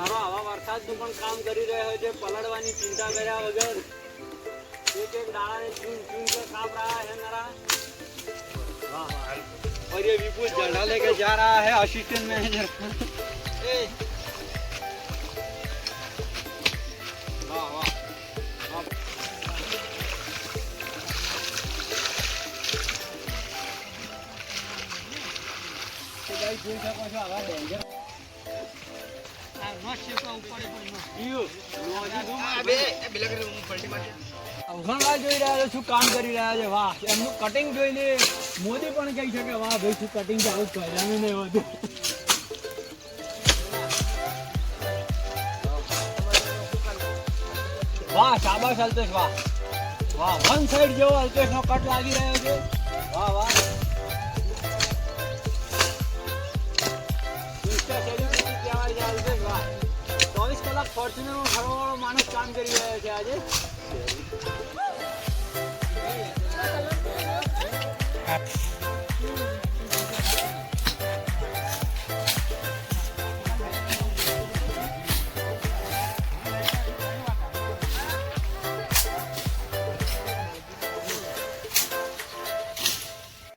નારો આવા વરસાદનું પણ કામ કરી રહ્યો છે, પલળવાની ચિંતા કર્યા વગર एक एक डाला ने चुन चुन कर काट रहा है नारा। वाह वाह। और ये विपुल झंडा लेके जा रहा है असिस्टेंट मैनेजर। वाह वाह। तो भाई कोई सा कुछ आवा डेंजर નો શેપા ઉપર ઈયો લોજી દો બે બિલા કરે હું પલટી માર અવઘણવા જોઈ રહ્યા છો, શું કામ કરી રહ્યા છે। વાહ, એમનું કટિંગ જોઈને મોદી પણ કહી શકે વાહ ભાઈ શું કટિંગ ચાલુ કર્યા નહીં હતું। વાહ શાબાશ અલ્પેશ, વાહ વાહ, વન સાઈડ જેવો અલ્પેશ નો કટ લાગી રહ્યો છે। વાહ વાહ, ફોર્ચ્યુનર માં ફરવાનો માણસ કામ કરી રહ્યો છે આજે।